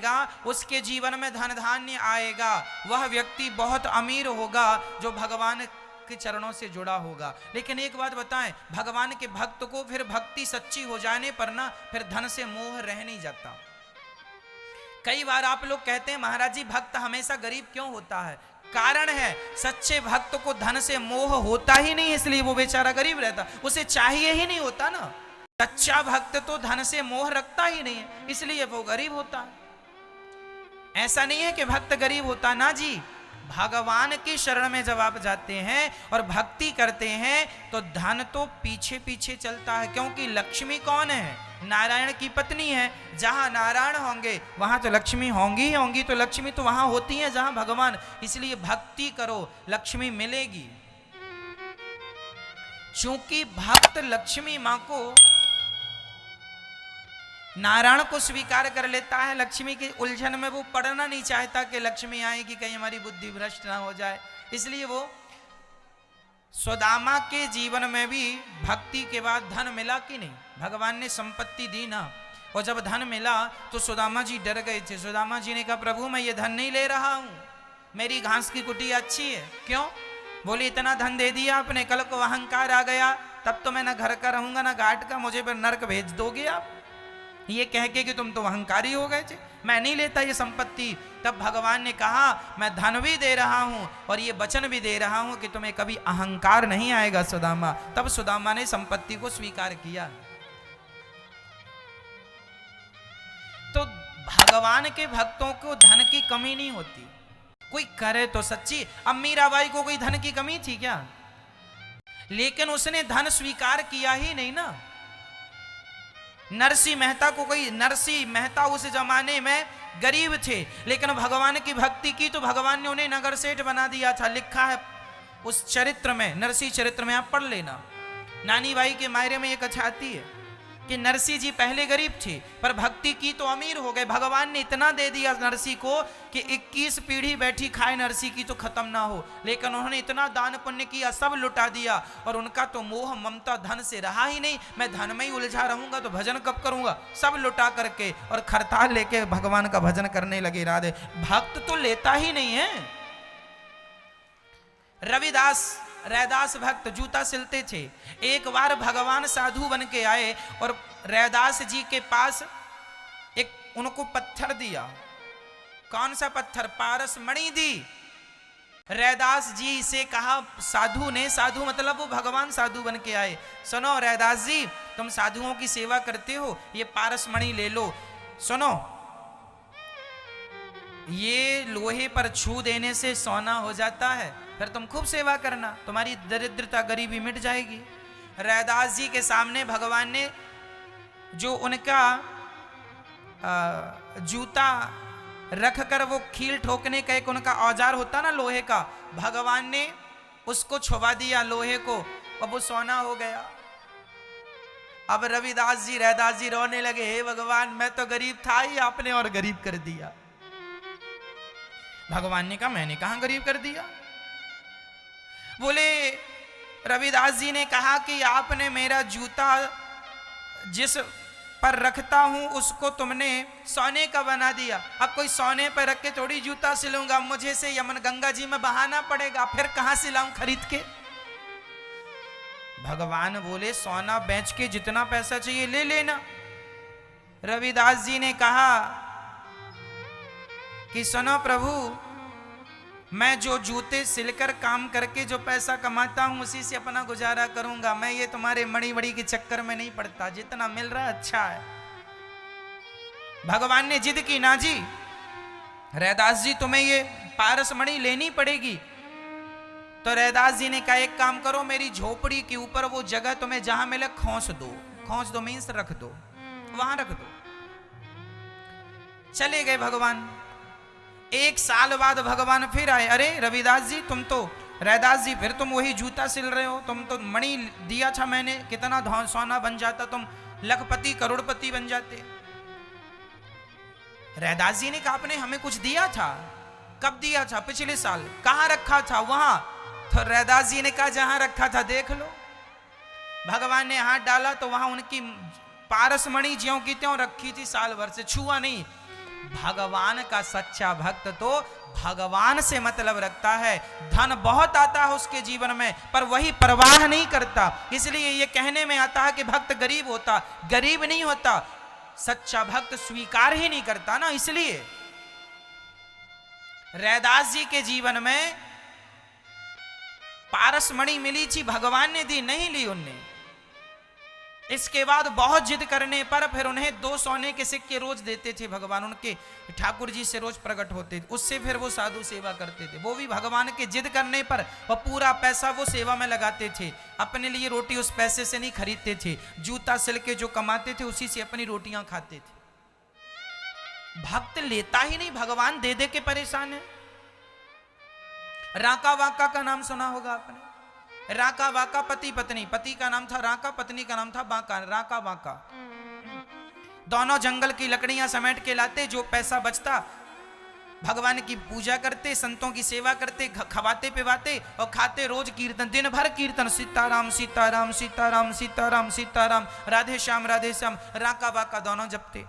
करेगा उसके जीवन में धन धान्य आएगा, वह व्यक्ति बहुत अमीर होगा जो भगवान के चरणों से जुड़ा होगा। लेकिन एक बात बताएं, भगवान के भक्त को फिर भक्ति सच्ची हो जाने पर ना फिर धन से मोह रह नहीं जाता। कई बार आप लोग कहते हैं महाराज जी भक्त हमेशा गरीब क्यों होता है? कारण है सच्चे भक्त को धन से मोह होता ही नहीं, इसलिए वो बेचारा गरीब रहता, उसे चाहिए ही नहीं होता ना। सच्चा भक्त तो धन से मोह रखता ही नहीं है, इसलिए वो गरीब होता है। ऐसा नहीं है कि भक्त गरीब होता, ना जी। भगवान की शरण में जब आप जाते हैं और भक्ति करते हैं तो धन तो पीछे पीछे चलता है, क्योंकि लक्ष्मी कौन है? नारायण की पत्नी है। जहां नारायण होंगे वहां तो लक्ष्मी होंगी ही होंगी, तो लक्ष्मी तो वहां होती है जहां भगवान। इसलिए भक्ति करो, लक्ष्मी मिलेगी। चूंकि भक्त लक्ष्मी मां को, नारायण को स्वीकार कर लेता है, लक्ष्मी की उलझन में वो पड़ना नहीं चाहता कि लक्ष्मी आएगी कहीं हमारी बुद्धि भ्रष्ट ना हो जाए, इसलिए वो सुदामा के जीवन में भी भक्ति के बाद धन मिला कि नहीं? भगवान ने संपत्ति दी ना, और जब धन मिला तो सुदामा जी डर गए थे। सुदामा जी ने कहा प्रभु मैं ये धन नहीं ले रहा हूं, मेरी घास की कुटिया अच्छी है। क्यों? बोले इतना धन दे दिया आपने, कल को अहंकार आ गया तब तो मैं ना घर का रहूंगा ना घाट का, मुझे फिर नरक भेज दोगे आप, ये कह के कि तुम तो अहंकारी हो गए थे, मैं नहीं लेता ये संपत्ति। तब भगवान ने कहा मैं धन भी दे रहा हूं और ये वचन भी दे रहा हूं कि तुम्हें कभी अहंकार नहीं आएगा सुदामा। तब सुदामा ने संपत्ति को स्वीकार किया। तो भगवान के भक्तों को धन की कमी नहीं होती, कोई करे तो सच्ची। अब मीराबाई को कोई धन की कमी थी क्या? लेकिन उसने धन स्वीकार किया ही नहीं ना। नरसिंह मेहता को कोई, नरसिंह मेहता उस जमाने में गरीब थे, लेकिन भगवान की भक्ति की तो भगवान ने उन्हें नगर सेठ बना दिया था। लिखा है उस चरित्र में, नरसिंह चरित्र में, आप पढ़ लेना। नानी बाई के मायरे में एक कथा आती है कि नरसिंह जी पहले गरीब थे पर भक्ति की तो अमीर हो गए। भगवान ने इतना दे दिया नरसिंह को कि 21 पीढ़ी बैठी खाए नरसिंह की तो खत्म ना हो, लेकिन उन्होंने इतना दान पुण्य किया, सब लुटा दिया, और उनका तो मोह ममता धन से रहा ही नहीं। मैं धन में ही उलझा रहूंगा तो भजन कब करूंगा? सब लुटा करके और खरताल लेके भगवान का भजन करने लगे। राधे भक्त तो लेता ही नहीं है। रैदास भक्त जूता सिलते थे। एक बार भगवान साधु बन के आए और रैदास जी के पास एक उनको पत्थर दिया। कौन सा पत्थर? पारस मणि दी। रैदास जी से कहा साधु ने, साधु मतलब वो भगवान साधु बन के आए, सुनो रैदास जी तुम साधुओं की सेवा करते हो, ये पारस मणि ले लो। सुनो ये लोहे पर छू देने से सोना हो जाता है, फिर तुम खूब सेवा करना, तुम्हारी दरिद्रता गरीबी मिट जाएगी। रैदास जी के सामने भगवान ने जो उनका जूता रख कर वो कील ठोकने का एक उनका औजार होता ना लोहे का, भगवान ने उसको छुपा दिया लोहे को, अब वो सोना हो गया। अब रविदास जी रैदास जी रोने लगे, हे भगवान मैं तो गरीब था ही, आपने और गरीब कर दिया। भगवान ने कहा मैंने कहां गरीब कर दिया? बोले रविदास जी ने कहा कि आपने मेरा जूता जिस पर रखता हूं उसको तुमने सोने का बना दिया। अब कोई सोने पर रख के थोड़ी जूता सिलूंगा, मुझे से यमन गंगा जी में बहाना पड़ेगा, फिर कहां सिलाऊं खरीद के? भगवान बोले सोना बेच के जितना पैसा चाहिए ले लेना। रविदास जी ने कहा कि सुनो प्रभु, मैं जो जूते सिलकर काम करके जो पैसा कमाता हूं उसी से अपना गुजारा करूंगा, मैं ये तुम्हारे मणि वड़ी के चक्कर में नहीं पड़ता, जितना मिल रहा है अच्छा है। भगवान ने जिद की, ना जी रैदास जी तुम्हें ये पारस मणि लेनी पड़ेगी। तो रैदास जी ने कहा एक काम करो, मेरी झोपड़ी के ऊपर वो जगह तुम्हें जहां मिले खोस दो मीन्स रख दो, वहां रख दो। चले गए भगवान। एक साल बाद भगवान फिर आए, अरे रविदास जी तुम तो, रैदास जी फिर तुम वही जूता सिल रहे हो, तुम तो मणि दिया था मैंने, कितना सोना बन जाता, तुम लखपति करोड़पति बन जाते। रैदास जी ने कहा आपने हमें कुछ दिया था? कब दिया था? पिछले साल। कहां रखा था? वहां। तो रैदास जी ने कहा जहां रखा था देख लो। भगवान ने हाथ डाला तो वहां उनकी पारस मणि ज्यों की त्यों रखी थी, साल भर से छुआ नहीं। भगवान का सच्चा भक्त तो भगवान से मतलब रखता है। धन बहुत आता है उसके जीवन में, पर वही परवाह नहीं करता। इसलिए ये कहने में आता है कि भक्त गरीब होता, गरीब नहीं होता, सच्चा भक्त स्वीकार ही नहीं करता ना। इसलिए रैदास जी के जीवन में पारसमणि मिली थी, भगवान ने दी, नहीं ली उनने। इसके बाद बहुत जिद करने पर फिर उन्हें 2 सोने के सिक्के रोज देते थे भगवान, उनके ठाकुर जी से रोज प्रकट होते थे, उससे फिर वो साधु सेवा करते थे। वो भी भगवान के जिद करने पर वो पूरा पैसा वो सेवा में लगाते थे, अपने लिए रोटी उस पैसे से नहीं खरीदते थे, जूता सिल के जो कमाते थे उसी से अपनी रोटियां खाते थे। भक्त लेता ही नहीं, भगवान दे दे के परेशान है। राका वाका का नाम सुना होगा आपने। राका वाका पति पत्नी, पति का नाम था राका, पत्नी का नाम था बाका। राका वाका दोनों जंगल की लकड़ियां समेट के लाते, जो पैसा बचता भगवान की पूजा करते, संतों की सेवा करते, खवाते पिवाते और खाते। रोज कीर्तन, दिन भर कीर्तन, सीताराम सीताराम सीताराम सीताराम सीताराम, राधे श्याम राधे श्याम, राका वाका दोनों जपते।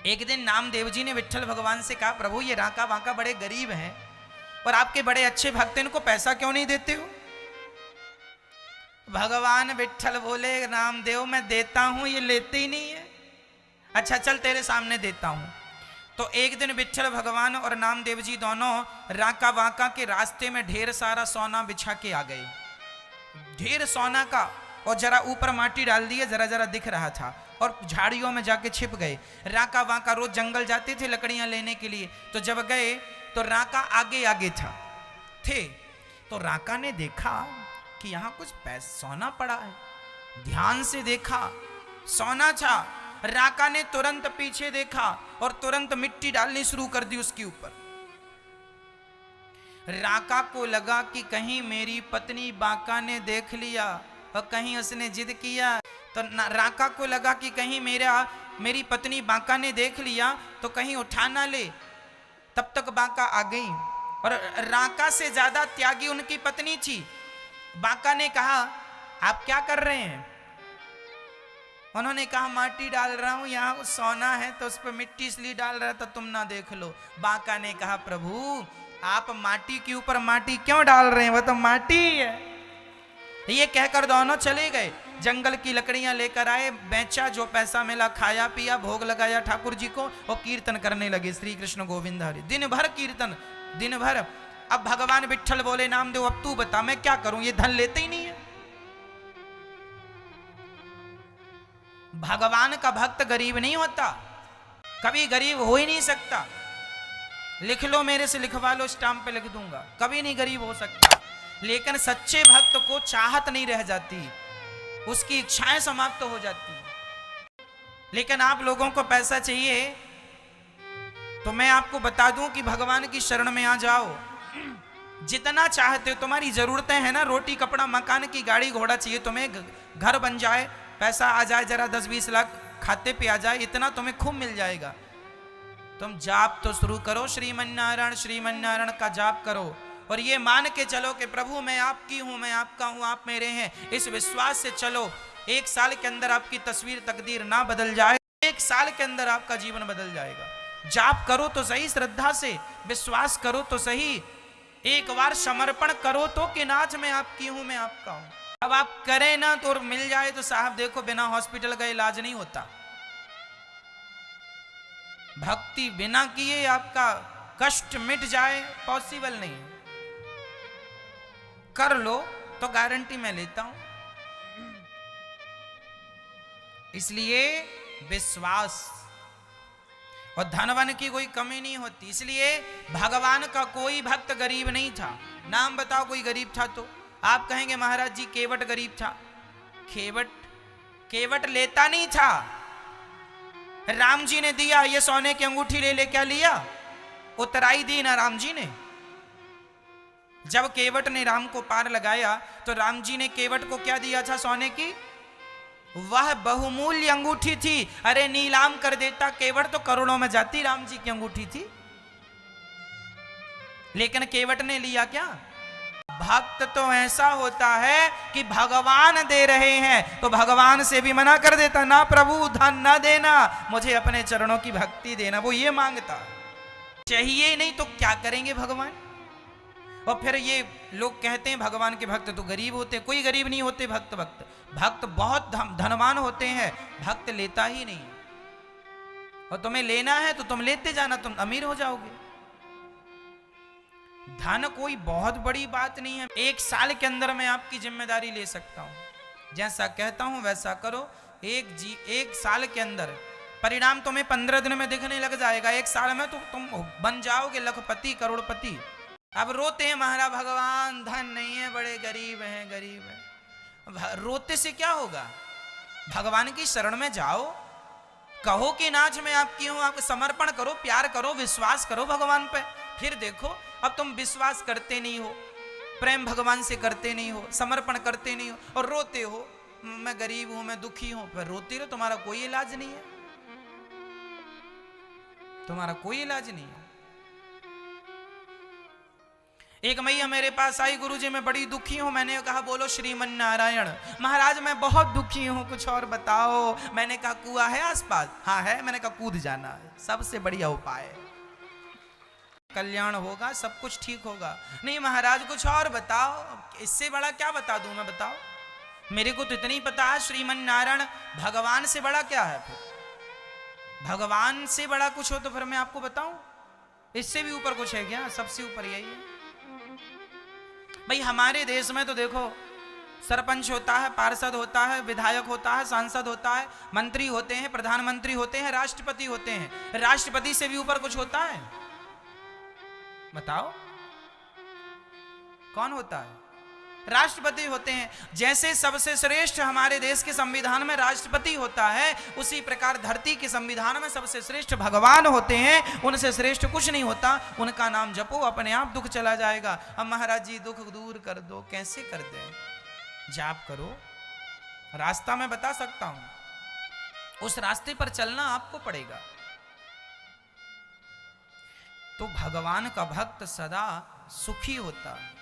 एक दिन नामदेव जी ने विट्ठल भगवान से कहा, प्रभु ये राका वाका बड़े गरीब हैं और आपके बड़े अच्छे भक्त, इनको पैसा क्यों नहीं देते हो? भगवान विट्ठल बोले, नामदेव मैं देता हूं, ये लेते ही नहीं है। अच्छा चल तेरे सामने देता हूं। तो एक दिन विट्ठल भगवान और नामदेव जी दोनों राका वाका के रास्ते में ढेर सारा सोना बिछा के आ गए, ढेर सोना का, और जरा ऊपर माटी डाल दिए, जरा जरा दिख रहा था, और झाड़ियों में जाके छिप गए। राका वाका रोज जंगल जाते थे लकड़ियां लेने के लिए, तो जब गए तो राका आगे आगे थे। तो राका ने देखा कि यहाँ कुछ सोना पड़ा है, ध्यान से देखा, सोना था। राका ने तुरंत पीछे देखा और तुरंत मिट्टी डालनी शुरू कर दी उसके ऊपर। राका को लगा कि कहीं मेरी पत्नी बाका ने देख लिया और कहीं उसने जिद किया, तो राका को लगा कि कहीं मेरी पत्नी बाका ने देख लिया तो कहीं उठा ना ले। तब तक बाका आ गई, और राका से ज्यादा त्यागी उनकी पत्नी थी। बाका ने कहा, आप क्या कर रहे हैं? उन्होंने कहा, माटी डाल रहा हूं, यहाँ सोना है तो उस पर मिट्टी इसलिए डाल रहा था, तुम ना देख लो। बाका ने कहा, प्रभु आप माटी के ऊपर माटी क्यों डाल रहे हैं, वो तो माटी ही है। ये कहकर दोनों चले गए, जंगल की लकड़ियां लेकर आए, बेचा, जो पैसा मिला खाया पिया, भोग लगाया ठाकुर जी को, और कीर्तन करने लगे, श्री कृष्ण गोविंद हरि। दिन भर कीर्तन, दिन भर। अब भगवान विट्ठल बोले, नामदेव अब तू बता मैं क्या करूं, ये धन लेते ही नहीं है। भगवान का भक्त गरीब नहीं होता, कभी गरीब हो ही नहीं सकता। लिख लो, मेरे से लिखवा लो, स्टाम्प पे लिख दूंगा, कभी नहीं गरीब हो सकता। लेकिन सच्चे भक्त को चाहत नहीं रह जाती, उसकी इच्छाएं समाप्त हो जाती। लेकिन आप लोगों को पैसा चाहिए तो मैं आपको बता दूं कि भगवान की शरण में आ जाओ, जितना चाहते हो। तुम्हारी जरूरतें हैं ना, रोटी कपड़ा मकान की गाड़ी घोड़ा चाहिए तुम्हें, घर बन जाए, पैसा आ जाए, जरा 10-20 लाख खाते पे आ जाए, इतना तुम्हें खूब मिल जाएगा। तुम जाप तो शुरू करो, श्रीमन्नारायण का जाप करो, और ये मान के चलो कि प्रभु मैं आपकी हूं, मैं आपका हूं, आप मेरे हैं। इस विश्वास से चलो, 1 साल के अंदर आपकी तस्वीर तकदीर ना बदल जाए, 1 साल के अंदर आपका जीवन बदल जाएगा। जाप करो तो सही, श्रद्धा से विश्वास करो तो सही, एक बार समर्पण करो तो कि नाथ मैं आपकी हूं, मैं आपका हूं। अब आप करें ना तो मिल जाए तो साहब देखो, बिना हॉस्पिटल का इलाज नहीं होता। भक्ति बिना किए आपका कष्ट मिट जाए पॉसिबल नहीं है। कर लो तो गारंटी मैं लेता हूं। इसलिए विश्वास, और धनवन की कोई कमी नहीं होती। इसलिए भगवान का कोई भक्त गरीब नहीं था। नाम बताओ कोई गरीब था तो? आप कहेंगे महाराज जी केवट गरीब था। केवट लेता नहीं था। राम जी ने दिया, ये सोने की अंगूठी ले ले, क्या लिया? उतराई दी ना राम जी ने। जब केवट ने राम को पार लगाया तो राम जी ने केवट को क्या दिया था? सोने की वह बहुमूल्य अंगूठी थी। अरे नीलाम कर देता, केवट तो करोड़ों में जाती, राम जी की अंगूठी थी। लेकिन केवट ने लिया क्या? भक्त तो ऐसा होता है कि भगवान दे रहे हैं तो भगवान से भी मना कर देता, ना प्रभु धन ना देना, मुझे अपने चरणों की भक्ति देना, वो ये मांगता। चाहिए नहीं तो क्या करेंगे भगवान। और फिर ये लोग कहते हैं भगवान के भक्त तो गरीब होते हैं, कोई गरीब नहीं होते भक्त। भक्त बहुत धनवान होते हैं, भक्त लेता ही नहीं। और तुम्हें लेना है तो तुम लेते जाना, तुम अमीर हो जाओगे। धन कोई बहुत बड़ी बात नहीं है। 1 साल के अंदर मैं आपकी जिम्मेदारी ले सकता हूं, जैसा कहता हूं वैसा करो। 1 साल के अंदर परिणाम तुम्हें 15 दिन में दिखने लग जाएगा। 1 साल में तो तुम बन जाओगे लखपति करोड़पति। अब रोते हैं महाराज भगवान धन नहीं है, बड़े गरीब हैं गरीब हैं। रोते से क्या होगा, भगवान की शरण में जाओ, कहो कि नाच मैं आपकी हूं, आप समर्पण करो, प्यार करो, विश्वास करो भगवान पे। फिर देखो अब तुम विश्वास करते नहीं हो, प्रेम भगवान से करते नहीं हो, समर्पण करते नहीं हो और रोते हो मैं गरीब हूं, मैं दुखी हूं। फिर रोते रहो, तुम्हारा कोई इलाज नहीं है, तुम्हारा कोई इलाज नहीं है। एक मैया मेरे पास आई, गुरुजी मैं बड़ी दुखी हूं। मैंने कहा बोलो श्रीमन नारायण। महाराज मैं बहुत दुखी हूं, कुछ और बताओ। मैंने कहा कुआं है आसपास? हाँ है। मैंने कहा कूद जाना है, सबसे बढ़िया उपाय है, कल्याण होगा, सब कुछ ठीक होगा। नहीं महाराज कुछ और बताओ। इससे बड़ा क्या बता दूं मैं, बताओ। मेरे को तो इतनी पता है श्रीमन नारायण भगवान से बड़ा क्या है। फिर भगवान से बड़ा कुछ हो तो फिर मैं आपको बताऊं, इससे भी ऊपर कुछ है क्या? सबसे ऊपर यही है भाई। हमारे देश में तो देखो सरपंच होता है, पार्षद होता है, विधायक होता है, सांसद होता है, मंत्री होते हैं, प्रधानमंत्री होते हैं, राष्ट्रपति होते हैं। राष्ट्रपति से भी ऊपर कुछ होता है? बताओ कौन होता है? राष्ट्रपति होते हैं। जैसे सबसे श्रेष्ठ हमारे देश के संविधान में राष्ट्रपति होता है, उसी प्रकार धरती के संविधान में सबसे श्रेष्ठ भगवान होते हैं। उनसे श्रेष्ठ कुछ नहीं होता। उनका नाम जपो, अपने आप दुख चला जाएगा। अब महाराज जी दुख दूर कर दो, कैसे कर दें? जाप करो, रास्ता मैं बता सकता हूं, उस रास्ते पर चलना आपको पड़ेगा। तो भगवान का भक्त सदा सुखी होता है।